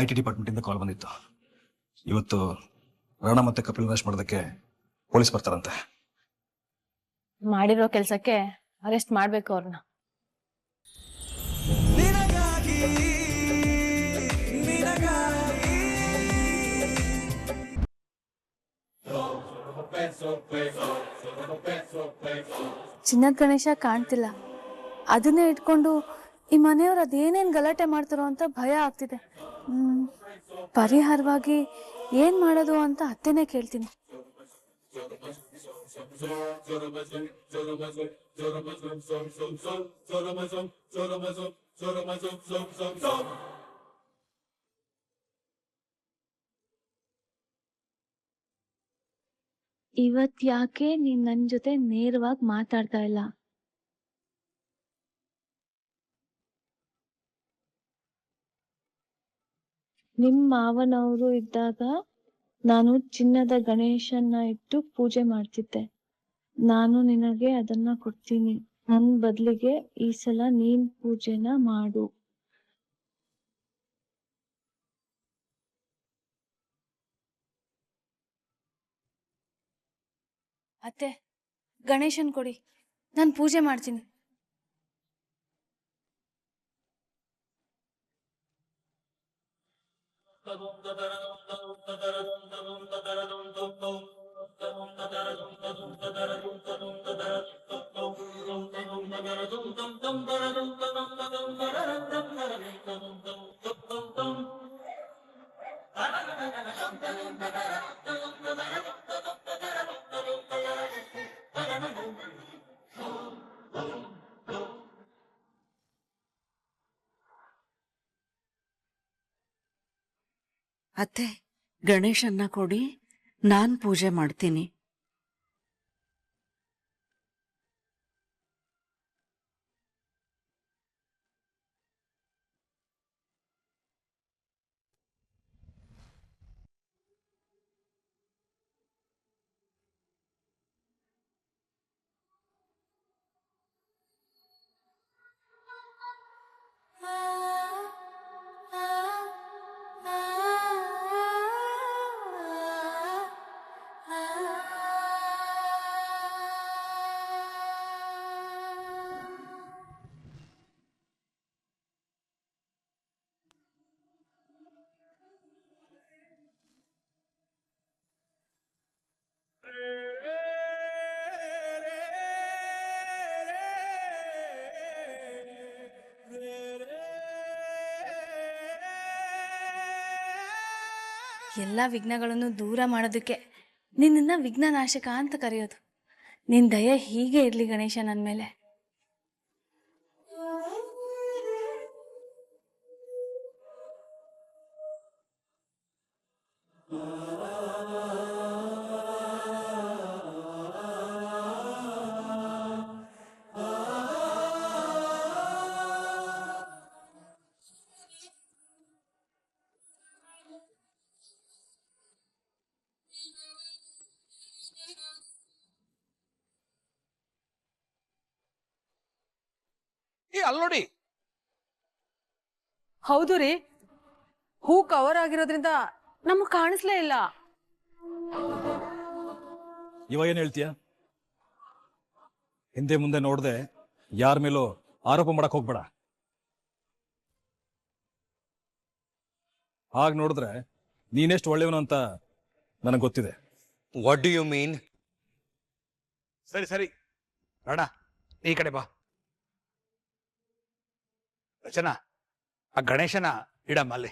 IT ಡಿಪಾರ್ಟ್ಮೆಂಟಿಂದ ಕಾಲ್ ಬಂದಿತ್ತು. ಇವತ್ತು ರಾಣಾ ಮತ್ತೆ ಕಪಿಲ್ ಅರೆಸ್ಟ್ ಮಾಡೋದಕ್ಕೆ ಪೊಲೀಸ್ ಬರ್ತಾರಂತೆ. ಮಾಡಿರೋ ಕೆಲಸಕ್ಕೆ ಅರೆಸ್ಟ್ ಮಾಡ್ಬೇಕು ಅವ್ರನ್ನ. ಚಿನ್ನದ ಗಣೇಶ ಕಾಣ್ತಿಲ್ಲ. ಅದನ್ನೇ ಇಟ್ಕೊಂಡು ಈ ಮನೆಯವ್ರು ಅದೇನೇನು ಗಲಾಟೆ ಮಾಡ್ತಾರೋ ಅಂತ ಭಯ ಆಗ್ತಿದೆ. ಪರಿಹಾರವಾಗಿ ಏನ್ ಮಾಡೋದು ಅಂತ ಅತ್ತೆನೇ ಕೇಳ್ತೀನಿ. ಇವತ್ ಯಾಕೆ ನೀನ್ ನನ್ ಜೊತೆ ನೇರವಾಗಿ ಮಾತಾಡ್ತಾ ಇಲ್ಲ? ನಿಮ್ ಮಾವನವರು ಇದ್ದಾಗ ನಾನು ಚಿನ್ನದ ಗಣೇಶನ್ನ ಇಟ್ಟು ಪೂಜೆ ಮಾಡ್ತಿದ್ದೆ. ನಾನು ನಿನಗೆ ಅದನ್ನ ಕೊಡ್ತೀನಿ. ನನ್ ಬದ್ಲಿಗೆ ಈ ಸಲ ನೀನ್ ಪೂಜೆನ ಮಾಡು. ಅತ್ತೆ, ಗಣೇಶನ್ ಕೊಡಿ, ನಾನು ಪೂಜೆ ಮಾಡ್ತೀನಿ. ಅತ್ತೆ, ಗಣೇಶನ್ನ ಕೊಡಿ, ನಾನ್ ಪೂಜೆ ಮಾಡ್ತೀನಿ. ಎಲ್ಲ ವಿಘ್ನಗಳನ್ನು ದೂರ ಮಾಡೋದಕ್ಕೆ ನಿನ್ನ ವಿಘ್ನನಾಶಕ ಅಂತ ಕರೆಯೋದು. ನಿನ್ ದಯ ಹೀಗೆ ಇರ್ಲಿ ಗಣೇಶ ನನ್ ಮೇಲೆ. ಅಲ್ಲಿ ನೋಡಿ. ಹೌದು ರೀ, ಹೂ ಕವರ್ ಆಗಿರೋದ್ರಿಂದ ನಮಗ್ ಕಾಣಿಸ್ಲೇ ಇಲ್ಲ. ಇವ ಏನ್ ಹೇಳ್ತೀಯ? ಹಿಂದೆ ಮುಂದೆ ನೋಡ್ದೆ ಯಾರ ಮೇಲೂ ಆರೋಪ ಮಾಡಕ್ ಹೋಗ್ಬೇಡ. ಹಾಗೆ ನೋಡಿದ್ರೆ ನೀನೆಷ್ಟು ಒಳ್ಳೆಯವನು ಅಂತ ನನಗೆ ಗೊತ್ತಿದೆ. What do you mean? ಸರಿ ಸರಿ ರಾಣ, ಈ ಕಡೆ ಬಾ. ರಚನಾ, ಆ ಗಣೇಶನ ಇಡಮ್ಮ ಅಲ್ಲಿ.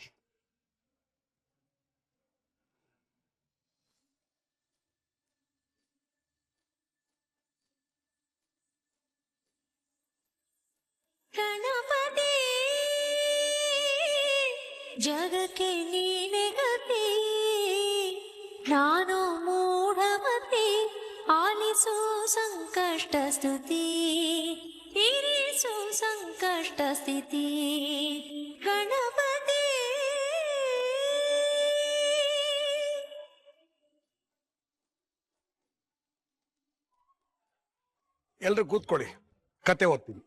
ಗಣಪತಿ ಜಗಕ್ಕೆ ನೀನೆ ಗತಿ, ನಾನು ಮೂಢಮತಿ, ಆಲಿಸು ಸಂಕಷ್ಟ ಸ್ತುತಿ, ಇರಿಸು ಸಂಕಷ್ಟ ಸ್ಥಿತಿ. ಗಣಪತಿ ಎಲ್ರು ಕೂತ್ಕೊಳ್ಳಿ, ಕತೆ ಓದ್ತೀನಿ.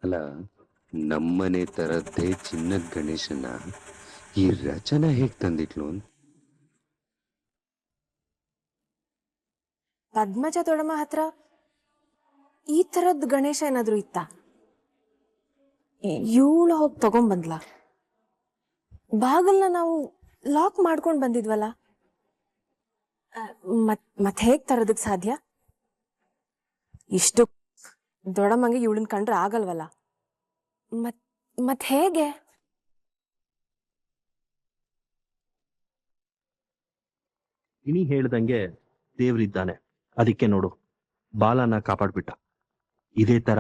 ಅಲ್ಲ, ನಮ್ಮನೆ ತರದ್ದೇ ಚಿನ್ನದ ಗಣೇಶನ ಈ ರಚನಾ ಹೇಗ್ ತಂದಿಟ್ಲು? ಪದ್ಮಜ ದೊಡಮ್ಮ ಹತ್ರ ಈ ತರದ್ ಗಣೇಶ ಏನಾದ್ರು ಇತ್ತ? ಇವಳು ಹೋಗಿ ತಗೊಂಡ್ಬಂದ್ಲ. ಬಾಗಲ್ನ ನಾವು ಲಾಕ್ ಮಾಡ್ಕೊಂಡ್ ಬಂದಿದ್ವಲ್ಲ, ಮತ್ ಹೇಗ್ ತರೋದಕ್ ಸಾಧ್ಯ? ಇಷ್ಟು ದೊಡಮ್ಮಂಗೆ ಇವಳನ್ ಕಂಡ್ರೆ ಆಗಲ್ವಲ್ಲ. ಮತ್ ಹೇಗೆ? ಇನಿ ಹೇಳ್ದಂಗೆ ದೇವ್ರಿದ್ದಾನೆ, ಅದಕ್ಕೆ ನೋಡು ಬಾಲನ ಕಾಪಾಡ್ಬಿಟ್ಟ. ಇದೇ ತರ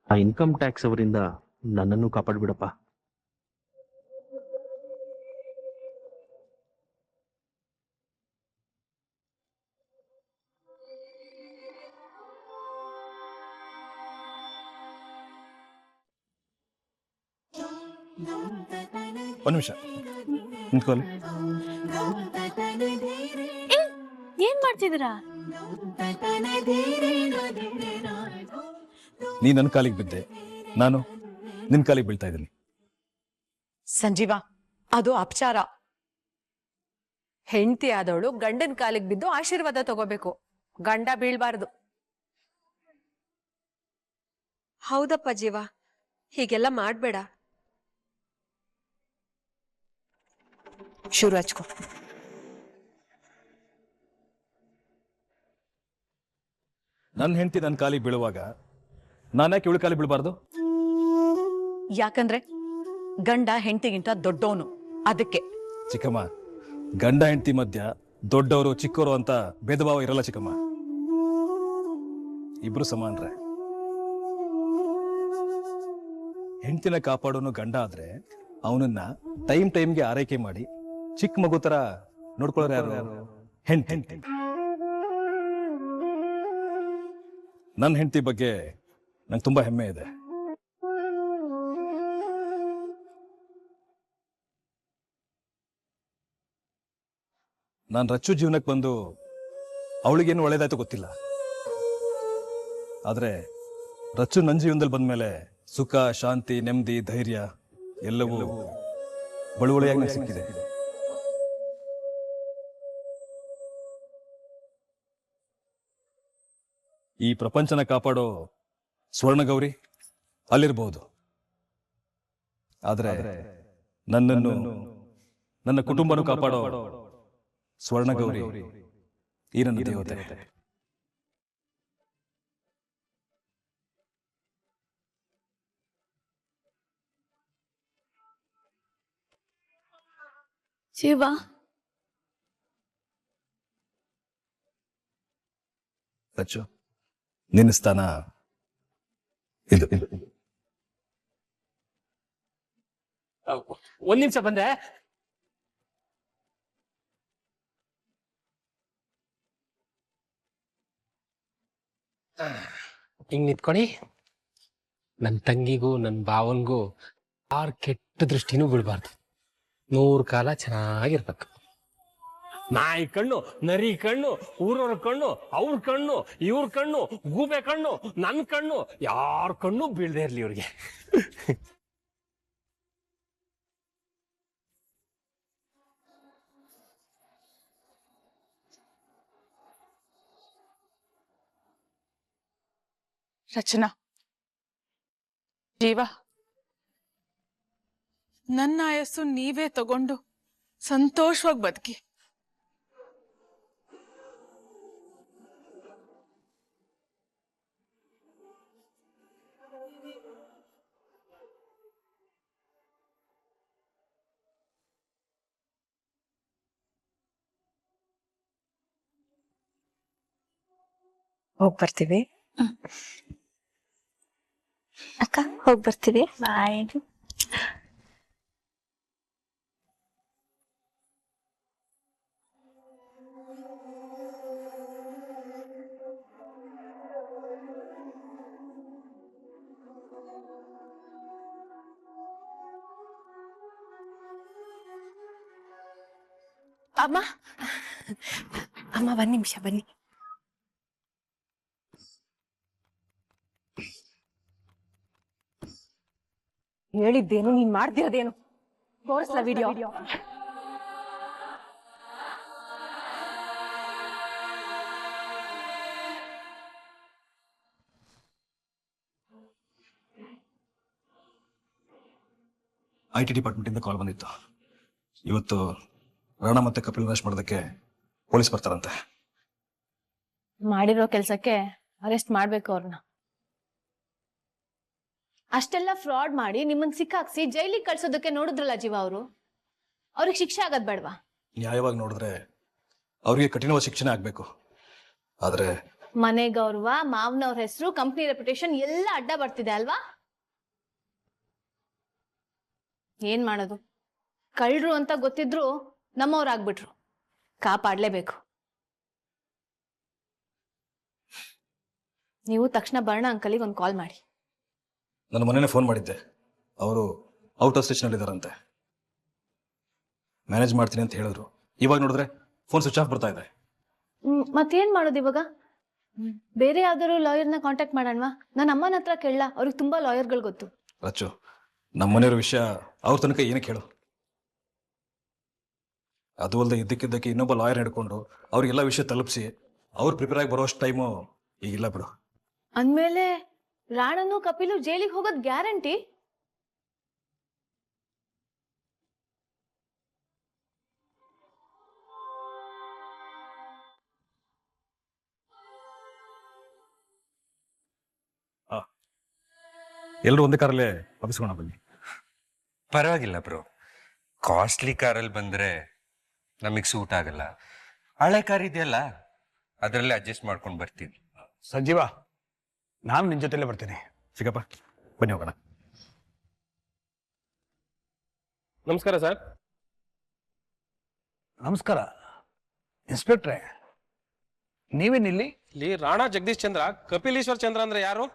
ಆ ಇನ್ಕಮ್ ಟ್ಯಾಕ್ಸ್ ಅವರಿಂದ ನನ್ನನ್ನು ಕಾಪಾಡ್ಬಿಡಪ್ಪ. ಒಂದ್ ನಿಮಿಷ ನಿಂತ್ಕೊಳ್ಳಿ. ಏನ್ ಮಾಡ್ತಿದ್ದೀರಾ? ನೀ ನನ್ನ ಕಾಲಿಗೆ ಬಿದ್ದೆ, ನಾನು ನಿನ್ ಕಾಲಿಗೆ ಬೀಳ್ತಾ ಇದ್ದೀನಿ. ಸಂಜೀವ, ಅದು ಅಪಚಾರ. ಹೆಂಡತಿ ಆದವಳು ಗಂಡನ ಕಾಲಿಗೆ ಬಿದ್ದು ಆಶೀರ್ವಾದ ತಗೋಬೇಕು, ಗಂಡ ಬೀಳ್ಬಾರ್ದು. ಹೌದಪ್ಪ ಜೀವ, ಹೀಗೆಲ್ಲ ಮಾಡ್ಬೇಡ. ಶುರು ಹಚ್ಕೊ. ನನ್ನ ಹೆಂಡತಿ ನನ್ನ ಕಾಲಿಗೆ ಬೀಳುವಾಗ ನಾನ್ಯಾಕೆ ಇವಳು ಕಾಲಿಗೆ ಬೀಳಬಾರ್ದು? ಯಾಕಂದ್ರೆ ಗಂಡ ಹೆಂಡತಿಗಿಂತ ದೊಡ್ಡವನು, ಅದಕ್ಕೆ. ಚಿಕ್ಕಮ್ಮ, ಗಂಡ ಹೆಂಡತಿ ಮಧ್ಯ ದೊಡ್ಡವರು ಚಿಕ್ಕವರು ಅಂತ ಭೇದ ಭಾವ ಇರಲ್ಲ ಚಿಕ್ಕಮ್ಮ. ಇಬ್ರು ಸಮಾನ್ರೆ. ಹೆಂಡತಿನ ಕಾಪಾಡೋನು ಗಂಡ ಆದ್ರೆ ಅವನನ್ನ ಟೈಮ್ಗೆ ಆರೈಕೆ ಮಾಡಿ ಚಿಕ್ಕ ಮಗು ತರ ನೋಡ್ಕೊಳ್ಳೋರು ಯಾರು? ಹೆಂಡತಿ. ನನ್ನ ಹೆಂಡತಿ ಬಗ್ಗೆ ನಂಗೆ ತುಂಬಾ ಹೆಮ್ಮೆ ಇದೆ. ನಾನು ರಚ್ಚು ಜೀವನಕ್ಕೆ ಬಂದು ಅವಳಿಗೇನು ಒಳ್ಳೇದಾಯ್ತು ಗೊತ್ತಿಲ್ಲ, ಆದ್ರೆ ರಚ್ಚು ನನ್ನ ಜೀವನದಲ್ಲಿ ಬಂದ್ಮೇಲೆ ಸುಖ, ಶಾಂತಿ, ನೆಮ್ಮದಿ, ಧೈರ್ಯ ಎಲ್ಲವೂ ಬಳುವಳಿಯಾಗಿ ನನಗೆ ಸಿಕ್ಕಿದೆ. ಈ ಪ್ರಪಂಚನ ಕಾಪಾಡೋ ಸ್ವರ್ಣಗೌರಿ ಅಲ್ಲಿರ್ಬಹುದು, ಆದ್ರೆ ನನ್ನನ್ನು, ನನ್ನ ಕುಟುಂಬನೂ ಕಾಪಾಡೋ ಸ್ವರ್ಣಗೌರಿ ಈ ನನ್ನ ದೇವತೆ. ಶಿವ, ರಚ್ಚು, ನಿನ್ನ ಸ್ಥಾನ ಇದು. ಒಂದ್ ನಿಮಿಷ ಬಂದೆ. ಹಿಂಗ್ ನಿಂತ್ಕೊಡಿ. ನನ್ ತಂಗಿಗೂ ನನ್ ಭಾವನ್ಗೂ ಯಾರ್ ಕೆಟ್ಟ ದೃಷ್ಟಿನೂ ಬೀಳ್ಬಾರ್ದು. 100 ಕಾಲ ಚೆನ್ನಾಗಿರ್ಬೇಕು. ನಾಯಿ ಕಣ್ಣು, ನರಿ ಕಣ್ಣು, ಊರವ್ರ ಕಣ್ಣು, ಅವ್ರ ಕಣ್ಣು, ಇವ್ರ ಕಣ್ಣು, ಗೂಬೆ ಕಣ್ಣು, ನನ್ ಕಣ್ಣು, ಯಾರ ಕಣ್ಣು ಬೀಳ್ದೆ ಇರ್ಲಿ ಇವ್ರಿಗೆ. ರಚನಾ, ಜೀವ, ನನ್ನ ಆಯಸ್ಸು ನೀವೇ ತಗೊಂಡು ಸಂತೋಷವಾಗಿ ಬದುಕಿ. ಹೋಗ್ ಬರ್ತೀವಿ ಅಕ್ಕ, ಹೋಗ್ ಬರ್ತೀವಿ. ಬಾಯ್. ಅಮ್ಮ, ಅಮ್ಮ ಒಂದ್ ನಿಮಿಷ ಬನ್ನಿ. ಹೇಳಿದ್ದೇನು ನೀನ್ ಮಾಡ್ತಿರೋದೇನು ತೋರಿಸ್ಲ ವಿಡಿಯೋ. IT ಡಿಪಾರ್ಟ್ಮೆಂಟಿಂದ ಕಾಲ್ ಬಂದಿತ್ತು. ಇವತ್ತು ರಾಣಾ ಮತ್ತೆ ಕಪಿಲ್ ಅರೆಸ್ಟ್ ಮಾಡೋದಕ್ಕೆ ಪೊಲೀಸ್ ಬರ್ತಾರಂತೆ. ಮಾಡಿರೋ ಕೆಲ್ಸಕ್ಕೆ ಅರೆಸ್ಟ್ ಮಾಡ್ಬೇಕು ಅವ್ರನ್ನ. ಅಷ್ಟೆಲ್ಲ ಫ್ರಾಡ್ ಮಾಡಿ ನಿಮ್ಮನ್ನ ಸಿಕ್ಕಾಕ್ಸಿ ಜೈಲಿಗೆ ಕಳ್ಸೋದಕ್ಕೆ ನೋಡಿದ್ರಲ್ಲ ಜೀವ ಅವರು. ಅವ್ರಿಗೆ ಶಿಕ್ಷೆ ಆಗದ್ ಬೇಡವಾ? ನ್ಯಾಯವಾಗಿ ನೋಡಿದ್ರೆ ಅವ್ರಿಗೆ ಕಠಿಣವಾದ ಶಿಕ್ಷಣ ಆಗ್ಬೇಕು. ಆದ್ರೆ ಮನೆ ಗೌರವ, ಮಾವನವ್ರ ಹೆಸರು, ಕಂಪ್ನಿ ರೆಪ್ಯುಟೇಷನ್ ಎಲ್ಲ ಅಡ್ಡ ಬರ್ತಿದೆ ಅಲ್ವಾ? ಏನ್ ಮಾಡೋದು? ಕಳ್ರು ಅಂತ ಗೊತ್ತಿದ್ರು ನಮ್ಮವ್ರಾಗ್ಬಿಟ್ರು. ಕಾಪಾಡ್ಲೇಬೇಕು. ನೀವು ತಕ್ಷಣ ಬರ್ಣ ಅಂಕಲಿಗೆ ಒಂದು ಕಾಲ್ ಮಾಡಿ. ನನ್ನ ಮನೆನೇ ಫೋನ್ ಮಾಡಿದ್ದೆ. ಅವರು ಔಟ್ ಆಫ್ ಸ್ಟೇಷನ್ ಅಲ್ಲಿ ಇದಾರಂತೆ. ಮ್ಯಾನೇಜ್ ಮಾಡ್ತೀನಿ ಅಂತ ಹೇಳಿದ್ರು. ಇವಾಗ ನೋಡಿದ್ರೆ ಫೋನ್ ಸ್ವಿಚ್ ಆಫ್ ಬರ್ತಾ ಇದೆ. ಮತ್ತೇನ್ ಮಾಡೋದು ಇವಾಗ? ಬೇರೆ ಯಾವ್ದಾದ್ರು ಲಾಯರ್ನ ಕಾಂಟ್ಯಾಕ್ಟ್ ಮಾಡೋಣವಾ? ನನ್ನ ಅಮ್ಮನ ಹತ್ರ ಕೇಳಲ್ಲ, ಅವ್ರಿಗೆ ತುಂಬಾ ಲಾಯರ್ಗಳು ಗೊತ್ತು. ರಚ್ಚು, ನಮ್ಮನೆಯವ್ರ ವಿಷಯ ಅವ್ರ ತನಕ ಏನಕ್ಕೆ ಹೇಳು. ಅದು ಅಲ್ಲದೆ ಇದ್ದಕ್ಕಿದ್ದಕ್ಕೆ ಇನ್ನೊಬ್ಬ ಲಾಯರ್ ಹಿಡ್ಕೊಂಡು ಅವ್ರಿಗೆಲ್ಲ ವಿಷಯ ತಲುಪಿಸಿ ಅವ್ರು ಪ್ರಿಪೇರ್ ಆಗಿ ಬರೋಷ್ಟು ಟೈಮು ಈಗಿಲ್ಲ ಬಿಡು. ಅಂದ್ಮೇಲೆ ರಾಣನು ಕಪಿಲು ಜೈಲಿಗೆ ಹೋಗೋದ್ ಗ್ಯಾರಂಟಿ? ಎಲ್ಲರೂ ಒಂದೇ ಕಾರಲ್ಲೇ ವಾಪಸ್ಕೋಣ ಬನ್ನಿ. ಪರವಾಗಿಲ್ಲ ಬ್ರೋ, ಕಾಸ್ಟ್ಲಿ ಕಾರಲ್ಲಿ ಬಂದ್ರೆ ನಮಗೆ ಸೂಟ್ ಆಗಲ್ಲ. ಹಳೆ ಕಾರ್ ಇದೆಯಲ್ಲ, ಅದರಲ್ಲೇ ಅಡ್ಜಸ್ಟ್ ಮಾಡ್ಕೊಂಡು ಬರ್ತೀವಿ. ಸಂಜೀವ, ನಾನು ನಿನ್ ಜೊತೆಲೇ ಬರ್ತೀನಿ. ಸಿಗಪ್ಪ, ಬನ್ನಿ ಹೋಗೋಣ. ನಮಸ್ಕಾರ ಸರ್. ನಮಸ್ಕಾರ ಇನ್ಸ್ಪೆಕ್ಟ್ರೆ, ನೀವೇನಿಲ್ಲಿ? ಇಲ್ಲಿ ರಾಣಾ ಜಗದೀಶ್ ಚಂದ್ರ, ಕಪಿಲೀಶ್ವರ್ ಚಂದ್ರ ಅಂದ್ರೆ ಯಾರು?